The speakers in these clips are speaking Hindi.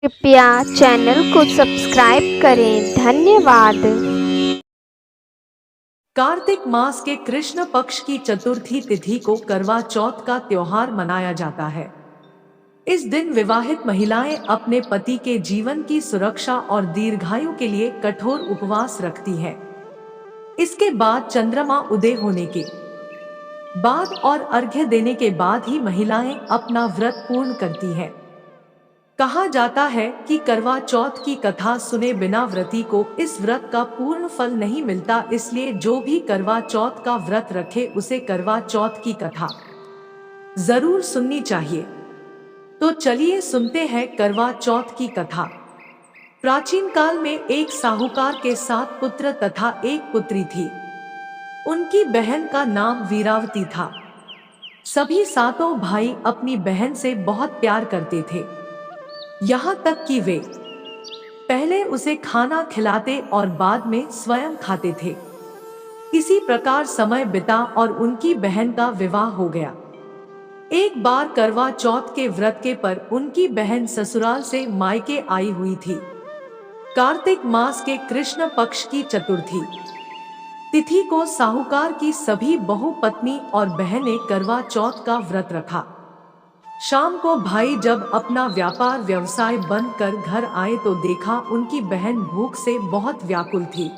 कृपया चैनल को सब्सक्राइब करें। धन्यवाद। कार्तिक मास के कृष्ण पक्ष की चतुर्थी तिथि को करवा चौथ का त्योहार मनाया जाता है। इस दिन विवाहित महिलाएं अपने पति के जीवन की सुरक्षा और दीर्घायु के लिए कठोर उपवास रखती हैं। इसके बाद चंद्रमा उदय होने के बाद और अर्घ्य देने के बाद ही महिलाएं अपना व्रत पूर्ण करती हैं। कहा जाता है कि करवा चौथ की कथा सुने बिना व्रती को इस व्रत का पूर्ण फल नहीं मिलता, इसलिए जो भी करवा चौथ का व्रत रखे उसे करवा चौथ की कथा जरूर सुननी चाहिए। तो चलिए सुनते हैं करवा चौथ की कथा। प्राचीन काल में एक साहूकार के 7 पुत्र तथा एक पुत्री थी। उनकी बहन का नाम वीरावती था। सभी सातों भाई अपनी बहन से बहुत प्यार करते थे, यहाँ तक कि वे पहले उसे खाना खिलाते और बाद में स्वयं खाते थे। इसी प्रकार समय बिता और उनकी बहन का विवाह हो गया। एक बार करवा चौथ के व्रत के पर उनकी बहन ससुराल से मायके आई हुई थी। कार्तिक मास के कृष्ण पक्ष की चतुर्थी तिथि को साहूकार की सभी बहू पत्नी और बहनें करवा चौथ का व्रत रखा। शाम को भाई जब अपना व्यापार व्यवसाय बंद कर घर आए तो देखा उनकी बहन भूख से बहुत व्याकुल थी।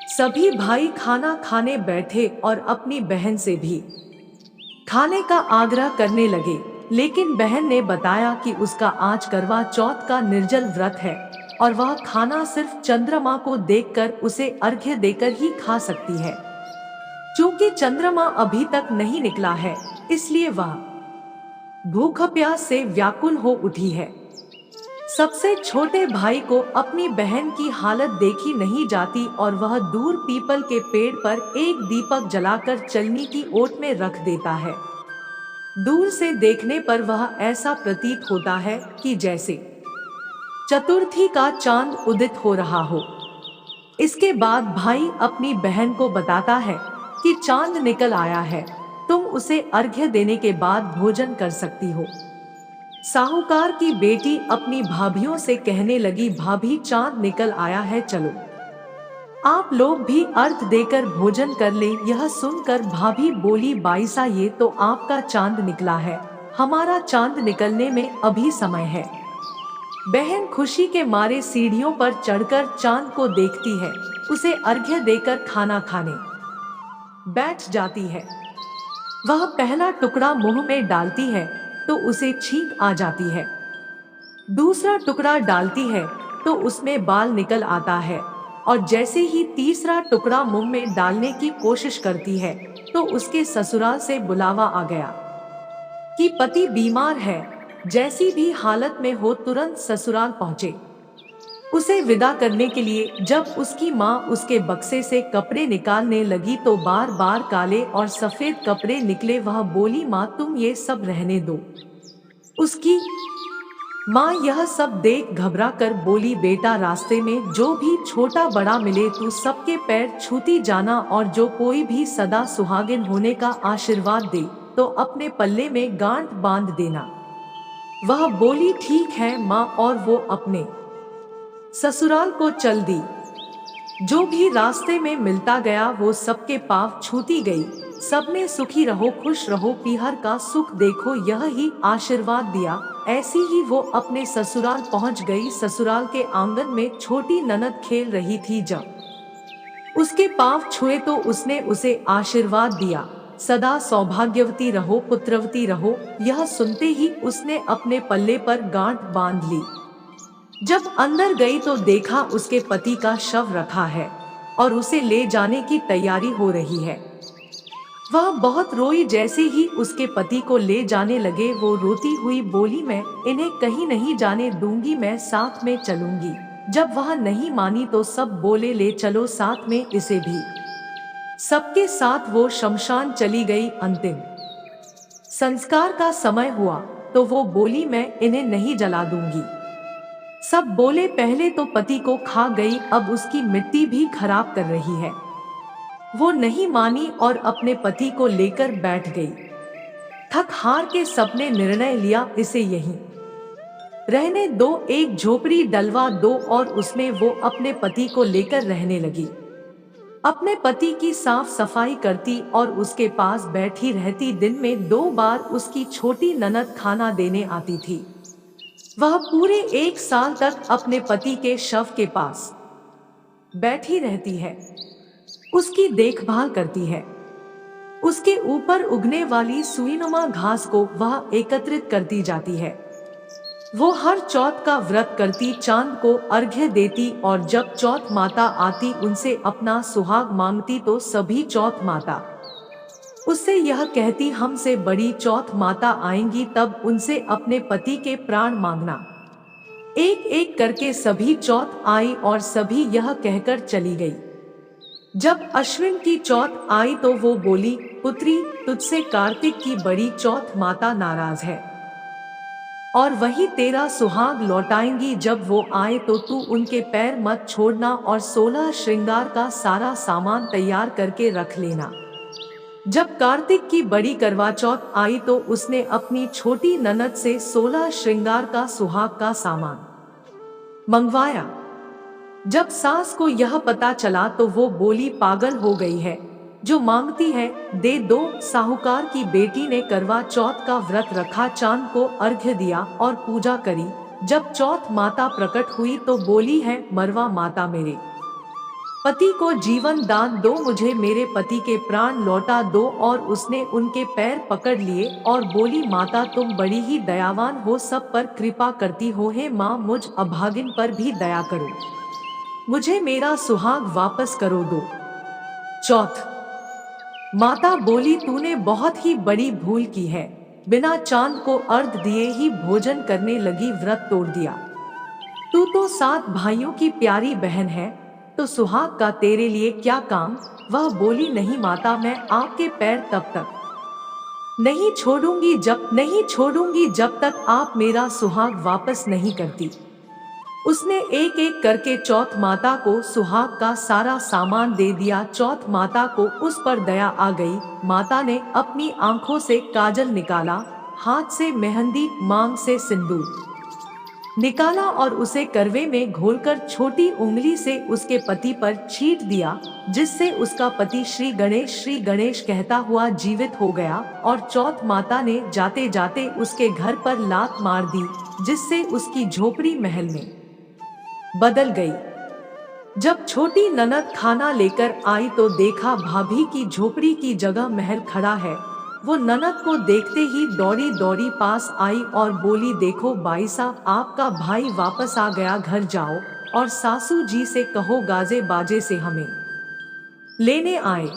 सभी भाई खाना खाने बैठे और अपनी बहन से भी खाने का आग्रह करने लगे, लेकिन बहन ने बताया कि उसका आज करवा चौथ का निर्जल व्रत है और वह खाना सिर्फ चंद्रमा को देखकर उसे अर्घ्य देकर ही खा सकती है। चूंकि चंद्रमा अभी तक नहीं निकला है, इसलिए वह भूख प्यास से व्याकुल हो उठी है। सबसे छोटे भाई को अपनी बहन की हालत देखी नहीं जाती और वह दूर पीपल के पेड़ पर एक दीपक जलाकर चलनी की ओट में रख देता है। दूर से देखने पर वह ऐसा प्रतीत होता है कि जैसे चतुर्थी का चांद उदित हो रहा हो। इसके बाद भाई अपनी बहन को बताता है कि चांद निकल आया है, तुम उसे अर्घ्य देने के बाद भोजन कर सकती हो। साहूकार की बेटी अपनी भाभियों से कहने लगी, भाभी चांद निकल आया है, चलो आप लोग भी अर्घ्य देकर भोजन कर ले। यह सुनकर भाभी बोली, बाईसा ये तो आपका चांद निकला है, हमारा चांद निकलने में अभी समय है। बहन खुशी के मारे सीढ़ियों पर चढ़कर चांद को देखती है, उसे अर्घ्य देकर खाना खाने बैठ जाती है। वह पहला टुकड़ा मुंह में डालती है तो उसे छींक आ जाती है। दूसरा टुकड़ा डालती है तो उसमें बाल निकल आता है और जैसे ही तीसरा टुकड़ा मुंह में डालने की कोशिश करती है तो उसके ससुराल से बुलावा आ गया कि पति बीमार है। जैसी भी हालत में हो तुरंत ससुराल पहुंचे। उसे विदा करने के लिए जब उसकी माँ उसके बक्से से कपड़े निकालने लगी तो बार बार काले और सफेद कपड़े निकले। वह बोली, माँ तुम ये सब रहने दो। उसकी माँ यह सब देख घबरा कर बोली, बेटा रास्ते में जो भी छोटा बड़ा मिले तू सबके पैर छूती जाना और जो कोई भी सदा सुहागिन होने का आशीर्वाद दे तो अपने पल्ले में गांठ बांध देना। वह बोली, ठीक है माँ, और वो अपने ससुराल को चल दी। जो भी रास्ते में मिलता गया वो सबके पांव छूती गई। सबने सुखी रहो खुश रहो पीहर का सुख देखो यह ही आशीर्वाद दिया। ऐसी ही वो अपने ससुराल पहुंच गई। ससुराल के आंगन में छोटी ननद खेल रही थी। जब उसके पांव छुए तो उसने उसे आशीर्वाद दिया, सदा सौभाग्यवती रहो पुत्रवती रहो। यह सुनते ही उसने अपने पल्ले पर गांठ बांध ली। जब अंदर गई तो देखा उसके पति का शव रखा है और उसे ले जाने की तैयारी हो रही है। वह बहुत रोई। जैसे ही उसके पति को ले जाने लगे वो रोती हुई बोली, मैं इन्हें कहीं नहीं जाने दूंगी, मैं साथ में चलूंगी। जब वह नहीं मानी तो सब बोले, ले चलो साथ में इसे भी। सबके साथ वो शमशान चली गई। अंतिम संस्कार का समय हुआ तो वो बोली, मैं इन्हें नहीं जला दूंगी। सब बोले, पहले तो पति को खा गई, अब उसकी मिट्टी भी खराब कर रही है। वो नहीं मानी और अपने पति को लेकर बैठ गई। थक हार के सबने निर्णय लिया, इसे यहीं रहने दो, एक झोपड़ी डलवा दो। और उसमें वो अपने पति को लेकर रहने लगी। अपने पति की साफ सफाई करती और उसके पास बैठी रहती। दिन में 2 बार उसकी छोटी ननद खाना देने आती थी। वह पूरे 1 साल तक अपने पति के शव के पास बैठी रहती है, उसकी देखभाल करती है। उसके ऊपर उगने वाली सुईनुमा घास को वह एकत्रित करती जाती है। वो हर चौथ का व्रत करती, चांद को अर्घ्य देती और जब चौथ माता आती उनसे अपना सुहाग मांगती तो सभी चौथ माता उससे यह कहती, हमसे बड़ी चौथ माता आएंगी तब उनसे अपने पति के प्राण मांगना। एक एक करके सभी चौथ आई और सभी यह कहकर चली गई। जब अश्विन की चौथ आई तो वो बोली, पुत्री तुझसे कार्तिक की बड़ी चौथ माता नाराज है और वही तेरा सुहाग लौटाएंगी। जब वो आए तो तू उनके पैर मत छोड़ना और 16 श्रृंगार का सारा सामान तैयार करके रख लेना। जब कार्तिक की बड़ी करवा चौथ आई तो उसने अपनी छोटी ननद से 16 श्रृंगार का सुहाग का सामान मंगवाया। जब सास को यह पता चला तो वो बोली, पागल हो गई है, जो मांगती है दे दो। साहूकार की बेटी ने करवा चौथ का व्रत रखा, चांद को अर्घ्य दिया और पूजा करी। जब चौथ माता प्रकट हुई तो बोली है, मरवा माता मेरे पति को जीवन दान दो, मुझे मेरे पति के प्राण लौटा दो। और उसने उनके पैर पकड़ लिए और बोली, माता तुम बड़ी ही दयावान हो, सब पर कृपा करती हो, हे माँ मुझ अभागिन पर भी दया करो, मुझे मेरा सुहाग वापस करो दो। चौथ माता बोली, तूने बहुत ही बड़ी भूल की है, बिना चांद को अर्घ दिए ही भोजन करने लगी, व्रत तोड़ दिया। तू तो 7 भाइयों की प्यारी बहन है, तो सुहाग का तेरे लिए क्या काम। वह बोली, नहीं माता, मैं आपके पैर तब तक नहीं छोड़ूंगी जब तक आप मेरा सुहाग वापस नहीं करती। उसने एक एक करके चौथ माता को सुहाग का सारा सामान दे दिया। चौथ माता को उस पर दया आ गई। माता ने अपनी आंखों से काजल निकाला, हाथ से मेहंदी, मांग से सिंदूर निकाला और उसे करवे में घोलकर छोटी उंगली से उसके पति पर छींट दिया, जिससे उसका पति श्री गणेश कहता हुआ जीवित हो गया। और चौथ माता ने जाते जाते उसके घर पर लात मार दी, जिससे उसकी झोपड़ी महल में बदल गई। जब छोटी ननद खाना लेकर आई तो देखा भाभी की झोपड़ी की जगह महल खड़ा है। वो ननद को देखते ही दौड़ी दौड़ी पास आई और बोली, देखो बाई साहब, आपका भाई वापस आ गया, घर जाओ और सासू जी से कहो गाजे बाजे से हमें लेने आए।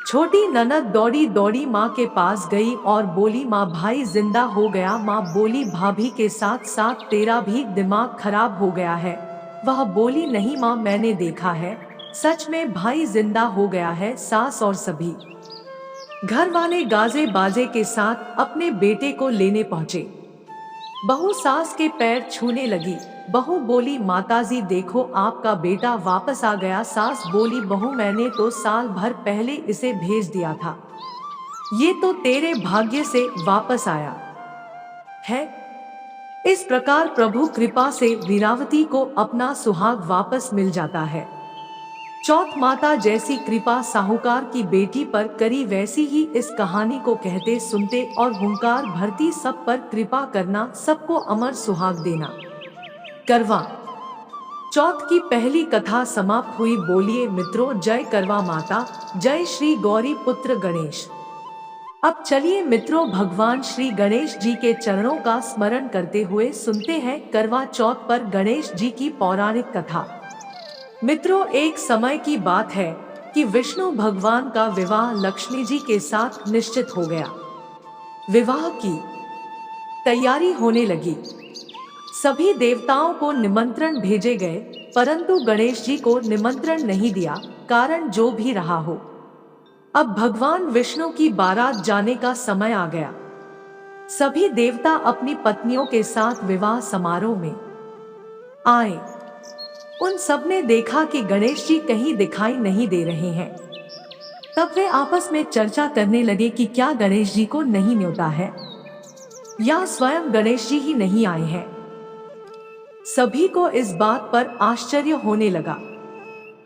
छोटी ननद दौड़ी दौड़ी माँ के पास गई और बोली, माँ भाई जिंदा हो गया। माँ बोली, भाभी के साथ साथ तेरा भी दिमाग खराब हो गया है। वह बोली, नहीं माँ, मैंने देखा है, सच में भाई जिंदा हो गया है। सास और सभी घर वाले गाजे बाजे के साथ अपने बेटे को लेने पहुंचे। बहू सास के पैर छूने लगी। बहू बोली, माताजी देखो आपका बेटा वापस आ गया। सास बोली, बहू मैंने तो साल भर पहले इसे भेज दिया था, ये तो तेरे भाग्य से वापस आया है। इस प्रकार प्रभु कृपा से वीरावती को अपना सुहाग वापस मिल जाता है। चौथ माता जैसी कृपा साहूकार की बेटी पर करी, वैसी ही इस कहानी को कहते सुनते और हुंकार भरती सब पर कृपा करना, सबको अमर सुहाग देना। करवा चौथ की पहली कथा समाप्त हुई। बोलिए मित्रों, जय करवा माता, जय श्री गौरी पुत्र गणेश। अब चलिए मित्रों, भगवान श्री गणेश जी के चरणों का स्मरण करते हुए सुनते हैं करवा चौथ पर गणेश जी की पौराणिक कथा। मित्रों, एक समय की बात है कि विष्णु भगवान का विवाह लक्ष्मी जी के साथ निश्चित हो गया। विवाह की तैयारी होने लगी। सभी देवताओं को निमंत्रण भेजे गए, परंतु गणेश जी को निमंत्रण नहीं दिया। कारण जो भी रहा हो, अब भगवान विष्णु की बारात जाने का समय आ गया। सभी देवता अपनी पत्नियों के साथ विवाह समारोह में आए। उन सब ने देखा कि गणेश जी कहीं दिखाई नहीं दे रहे हैं। तब वे आपस में चर्चा करने लगे कि क्या गणेश जी को नहीं न्योता है या स्वयं गणेश जी ही नहीं आए हैं। सभी को इस बात पर आश्चर्य होने लगा।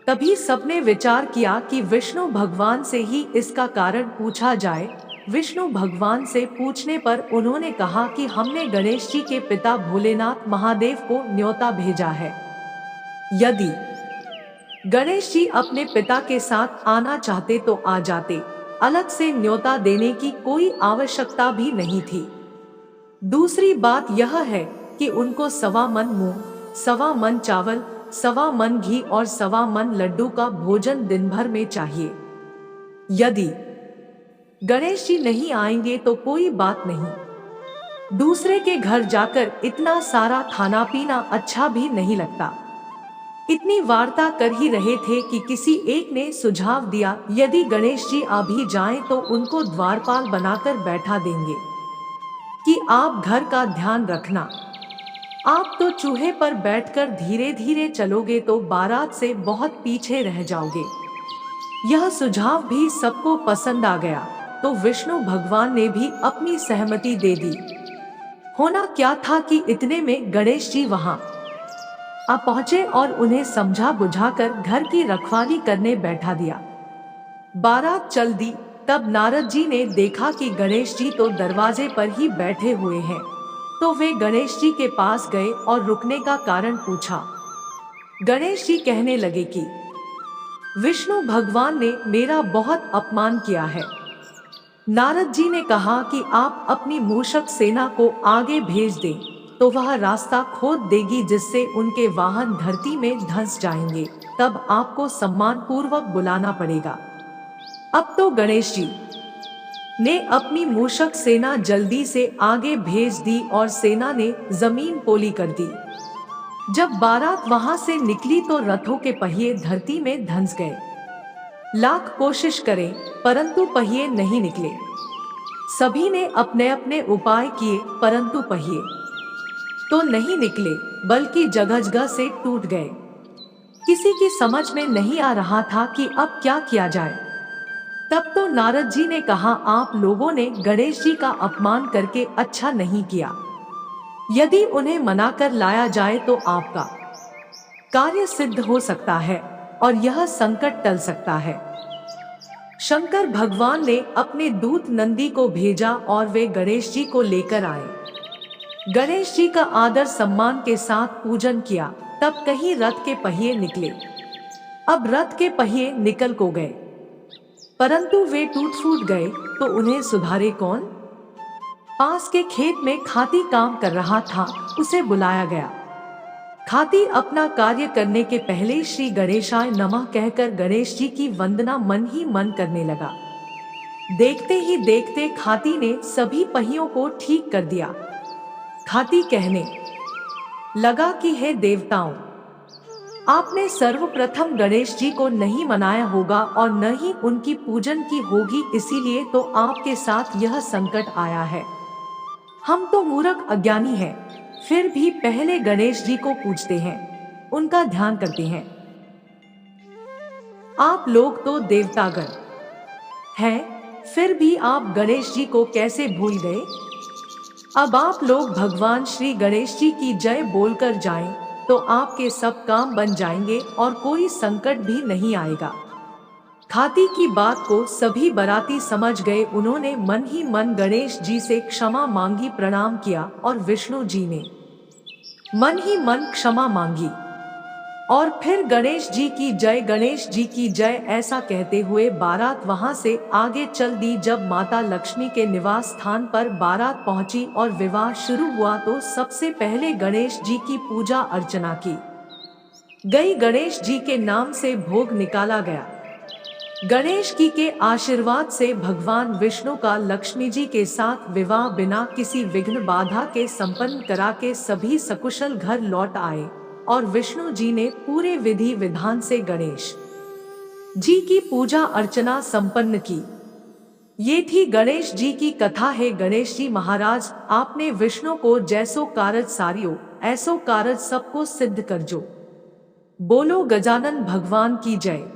तभी सबने विचार किया कि विष्णु भगवान से ही इसका कारण पूछा जाए। विष्णु भगवान से पूछने पर उन्होंने कहा कि हमने गणेश जी के पिता भोलेनाथ महादेव को न्योता भेजा है। यदि गणेश जी अपने पिता के साथ आना चाहते तो आ जाते, अलग से न्योता देने की कोई आवश्यकता भी नहीं थी। दूसरी बात यह है कि उनको 1.25 मन मूंग, 1.25 मन चावल, 1.25 मन घी और 1.25 मन लड्डू का भोजन दिन भर में चाहिए। यदि गणेश जी नहीं आएंगे तो कोई बात नहीं, दूसरे के घर जाकर इतना सारा खाना पीना अच्छा भी नहीं लगता। इतनी वार्ता कर ही रहे थे कि किसी एक ने सुझाव दिया, यदि गणेश जी आ भी जाएं तो उनको द्वारपाल बनाकर बैठा देंगे कि आप घर का ध्यान रखना। आप तो चूहे पर बैठकर धीरे धीरे चलोगे तो बारात से बहुत पीछे रह जाओगे। यह सुझाव भी सबको पसंद आ गया, तो विष्णु भगवान ने भी अपनी सहमति दे दी। होना क्या था कि इतने में गणेश जी वहां आ पहुंचे और उन्हें समझा बुझाकर घर की रखवाली करने बैठा दिया। बारात चल दी। तब नारद जी ने देखा कि गणेश जी तो दरवाजे पर ही बैठे हुए हैं, तो वे गणेश जी के पास गए और रुकने का कारण पूछा। गणेश जी कहने लगे कि विष्णु भगवान ने मेरा बहुत अपमान किया है। नारद जी ने कहा कि आप अपनी मूषक सेना को आगे भेज दें, तो वह रास्ता खोद देगी जिससे उनके वाहन धरती में धंस जाएंगे। तब आपको सम्मान पूर्वक बुलाना पड़ेगा। अब तो गणेश जी ने अपनी मूषक सेना जल्दी से आगे भेज दी और सेना ने जमीन पोली कर दी। जब बारात वहां से निकली तो रथों के पहिए धरती में धंस गए। लाख कोशिश करें परंतु पहिए नहीं निकले। सभी ने अपने अपने उपाय किए परंतु पहिए तो नहीं निकले, बल्कि जगह जगह से टूट गए। किसी की समझ में नहीं आ रहा था कि अब क्या किया जाए। तब तो नारद जी ने कहा, आप लोगों ने गणेश जी का अपमान करके अच्छा नहीं किया। यदि उन्हें मना कर लाया जाए तो आपका कार्य सिद्ध हो सकता है और यह संकट टल सकता है। शंकर भगवान ने अपने दूत नंदी को भेजा और वे गणेश जी को लेकर आए। गणेश जी का आदर सम्मान के साथ पूजन किया। तब कहीं रथ के पहिए निकले। अब रथ के पहिए निकल को गए, परंतु वे टूट फूट गए, तो उन्हें सुधारे कौन? पास के खेत में खाती काम कर रहा था, उसे बुलाया गया। खाती अपना कार्य करने के पहले श्री गणेशाय नमः कहकर गणेश जी की वंदना मन ही मन करने लगा। देखते ही देखते खाती ने सभी पहियों को ठीक कर दिया। खाती कहने लगा कि हे देवताओं, आपने सर्वप्रथम गणेश जी को नहीं मनाया होगा और न ही उनकी पूजन की होगी, इसीलिए तो आपके साथ यह संकट आया है। हम तो मूर्ख अज्ञानी हैं, फिर भी पहले गणेश जी को पूजते हैं, उनका ध्यान करते हैं। आप लोग तो देवतागण हैं, फिर भी आप गणेश जी को कैसे भूल गए? अब आप लोग भगवान श्री गणेश जी की जय बोलकर जाएं, तो आपके सब काम बन जाएंगे और कोई संकट भी नहीं आएगा। खाती की बात को सभी बाराती समझ गए। उन्होंने मन ही मन गणेश जी से क्षमा मांगी, प्रणाम किया और विष्णु जी ने मन ही मन क्षमा मांगी और फिर गणेश जी की जय, गणेश जी की जय ऐसा कहते हुए बारात वहां से आगे चल दी। जब माता लक्ष्मी के निवास स्थान पर बारात पहुंची और विवाह शुरू हुआ तो सबसे पहले गणेश जी की पूजा अर्चना की गई। गणेश जी के नाम से भोग निकाला गया। गणेश जी के आशीर्वाद से भगवान विष्णु का लक्ष्मी जी के साथ विवाह बिना किसी विघ्न बाधा के संपन्न करा के सभी सकुशल घर लौट आए और विष्णु जी ने पूरे विधि विधान से गणेश जी की पूजा अर्चना संपन्न की। ये थी गणेश जी की कथा है। गणेश जी महाराज, आपने विष्णु को जैसो कारज सारियो, ऐसो कारज सबको सिद्ध कर जो। बोलो गजानन भगवान की जय।